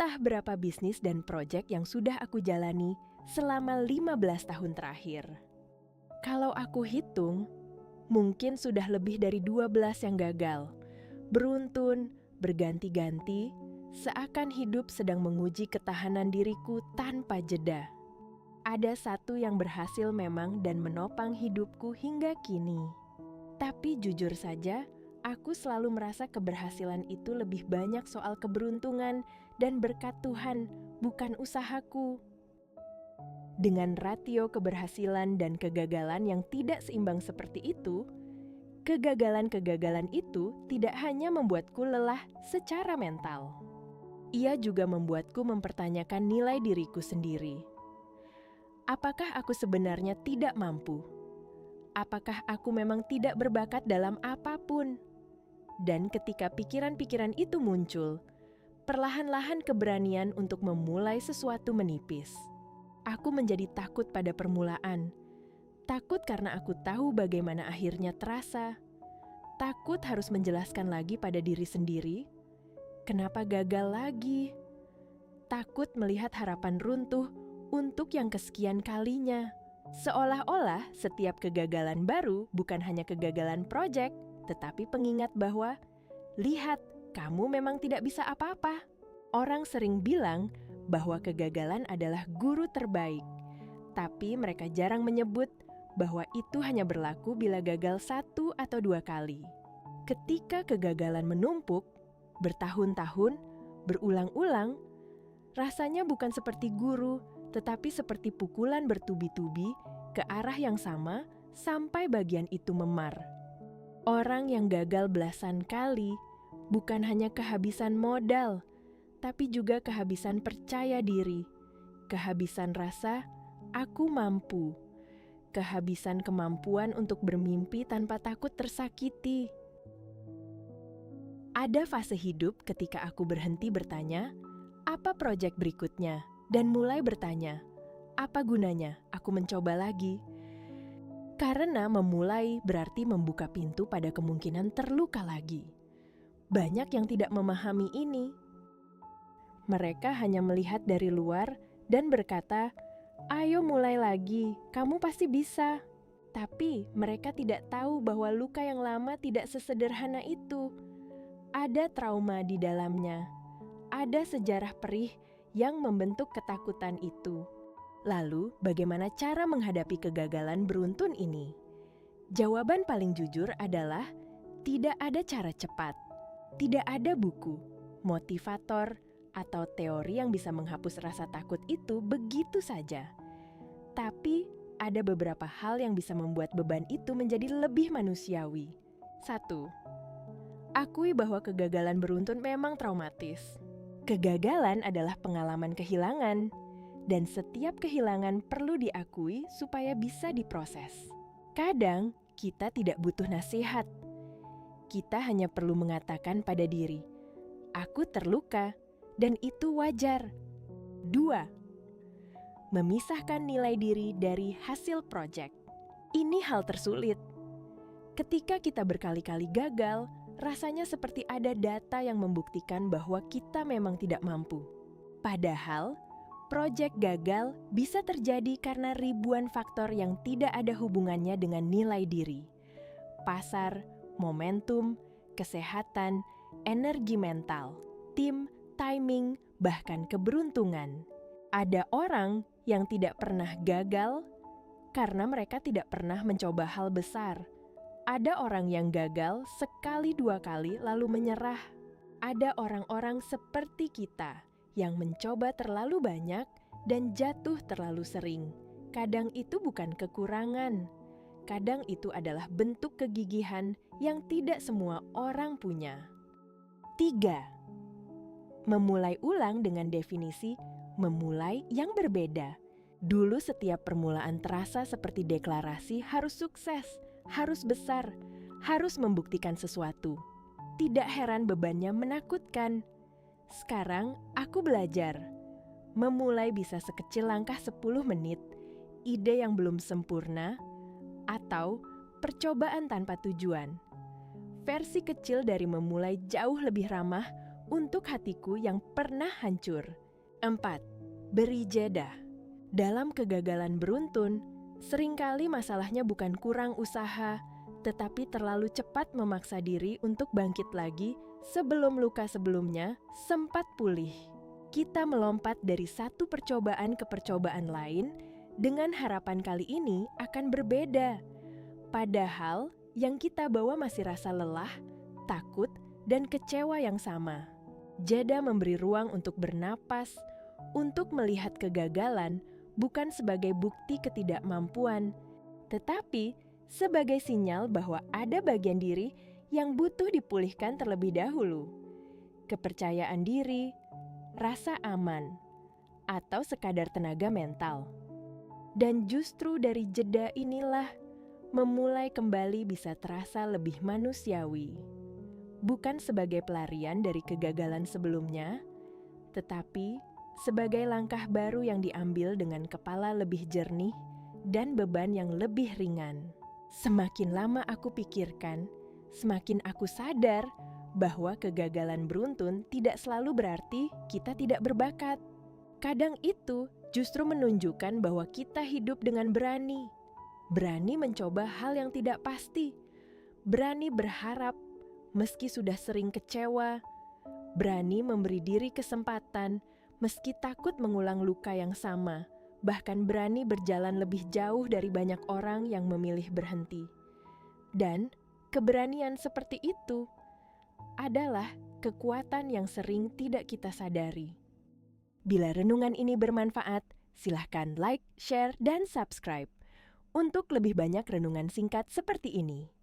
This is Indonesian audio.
Entah berapa bisnis dan proyek yang sudah aku jalani selama 15 tahun terakhir. Kalau aku hitung, mungkin sudah lebih dari 12 yang gagal. Beruntun, berganti-ganti, seakan hidup sedang menguji ketahanan diriku tanpa jeda. Ada satu yang berhasil memang dan menopang hidupku hingga kini. Tapi jujur saja, aku selalu merasa keberhasilan itu lebih banyak soal keberuntungan dan berkat Tuhan, bukan usahaku. Dengan rasio keberhasilan dan kegagalan yang tidak seimbang seperti itu, kegagalan-kegagalan itu tidak hanya membuatku lelah secara mental. Ia juga membuatku mempertanyakan nilai diriku sendiri. Apakah aku sebenarnya tidak mampu? Apakah aku memang tidak berbakat dalam apapun? Dan ketika pikiran-pikiran itu muncul, perlahan-lahan keberanian untuk memulai sesuatu menipis. Aku menjadi takut pada permulaan. Takut karena aku tahu bagaimana akhirnya terasa. Takut harus menjelaskan lagi pada diri sendiri, kenapa gagal lagi. Takut melihat harapan runtuh untuk yang kesekian kalinya. Seolah-olah setiap kegagalan baru bukan hanya kegagalan proyek, tetapi pengingat bahwa, lihat, kamu memang tidak bisa apa-apa. Orang sering bilang bahwa kegagalan adalah guru terbaik, tapi mereka jarang menyebut bahwa itu hanya berlaku bila gagal 1 atau 2 kali. Ketika kegagalan menumpuk, bertahun-tahun, berulang-ulang, rasanya bukan seperti guru, tetapi seperti pukulan bertubi-tubi ke arah yang sama sampai bagian itu memar. Orang yang gagal belasan kali bukan hanya kehabisan modal, tapi juga kehabisan percaya diri, kehabisan rasa aku mampu, kehabisan kemampuan untuk bermimpi tanpa takut tersakiti. Ada fase hidup ketika aku berhenti bertanya, apa proyek berikutnya? Dan mulai bertanya, apa gunanya aku mencoba lagi? Karena memulai berarti membuka pintu pada kemungkinan terluka lagi. Banyak yang tidak memahami ini. Mereka hanya melihat dari luar dan berkata, ayo mulai lagi, kamu pasti bisa. Tapi mereka tidak tahu bahwa luka yang lama tidak sesederhana itu. Ada trauma di dalamnya. Ada sejarah perih yang membentuk ketakutan itu. Lalu, bagaimana cara menghadapi kegagalan beruntun ini? Jawaban paling jujur adalah tidak ada cara cepat. Tidak ada buku, motivator, atau teori yang bisa menghapus rasa takut itu begitu saja. Tapi, ada beberapa hal yang bisa membuat beban itu menjadi lebih manusiawi. 1. Akui bahwa kegagalan beruntun memang traumatis. Kegagalan adalah pengalaman kehilangan, dan setiap kehilangan perlu diakui supaya bisa diproses. Kadang, kita tidak butuh nasihat. Kita hanya perlu mengatakan pada diri, aku terluka, dan itu wajar. 2. Memisahkan nilai diri dari hasil proyek. Ini hal tersulit. Ketika kita berkali-kali gagal, rasanya seperti ada data yang membuktikan bahwa kita memang tidak mampu. Padahal, proyek gagal bisa terjadi karena ribuan faktor yang tidak ada hubungannya dengan nilai diri. Pasar, momentum, kesehatan, energi mental, tim, timing, bahkan keberuntungan. Ada orang yang tidak pernah gagal karena mereka tidak pernah mencoba hal besar. Ada orang yang gagal sekali 2 kali lalu menyerah. Ada orang-orang seperti kita yang mencoba terlalu banyak dan jatuh terlalu sering. Kadang itu bukan kekurangan. Kadang itu adalah bentuk kegigihan yang tidak semua orang punya. 3. Memulai ulang dengan definisi memulai yang berbeda. Dulu setiap permulaan terasa seperti deklarasi harus sukses, harus besar, harus membuktikan sesuatu. Tidak heran bebannya menakutkan. Sekarang aku belajar. Memulai bisa sekecil langkah 10 menit, ide yang belum sempurna, atau percobaan tanpa tujuan. Versi kecil dari memulai jauh lebih ramah untuk hatiku yang pernah hancur. 4. Beri jeda. Dalam kegagalan beruntun, seringkali masalahnya bukan kurang usaha, tetapi terlalu cepat memaksa diri untuk bangkit lagi sebelum luka sebelumnya sempat pulih. Kita melompat dari satu percobaan ke percobaan lain dengan harapan kali ini akan berbeda. Padahal yang kita bawa masih rasa lelah, takut, dan kecewa yang sama. Jeda memberi ruang untuk bernapas, untuk melihat kegagalan bukan sebagai bukti ketidakmampuan, tetapi sebagai sinyal bahwa ada bagian diri yang butuh dipulihkan terlebih dahulu. Kepercayaan diri, rasa aman, atau sekadar tenaga mental. Dan justru dari jeda inilah memulai kembali bisa terasa lebih manusiawi. Bukan sebagai pelarian dari kegagalan sebelumnya, tetapi sebagai langkah baru yang diambil dengan kepala lebih jernih dan beban yang lebih ringan. Semakin lama aku pikirkan, semakin aku sadar bahwa kegagalan beruntun tidak selalu berarti kita tidak berbakat. Kadang itu justru menunjukkan bahwa kita hidup dengan berani. Berani mencoba hal yang tidak pasti. Berani berharap meski sudah sering kecewa. Berani memberi diri kesempatan meski takut mengulang luka yang sama. Bahkan berani berjalan lebih jauh dari banyak orang yang memilih berhenti. Dan keberanian seperti itu adalah kekuatan yang sering tidak kita sadari. Bila renungan ini bermanfaat, silahkan like, share, dan subscribe untuk lebih banyak renungan singkat seperti ini.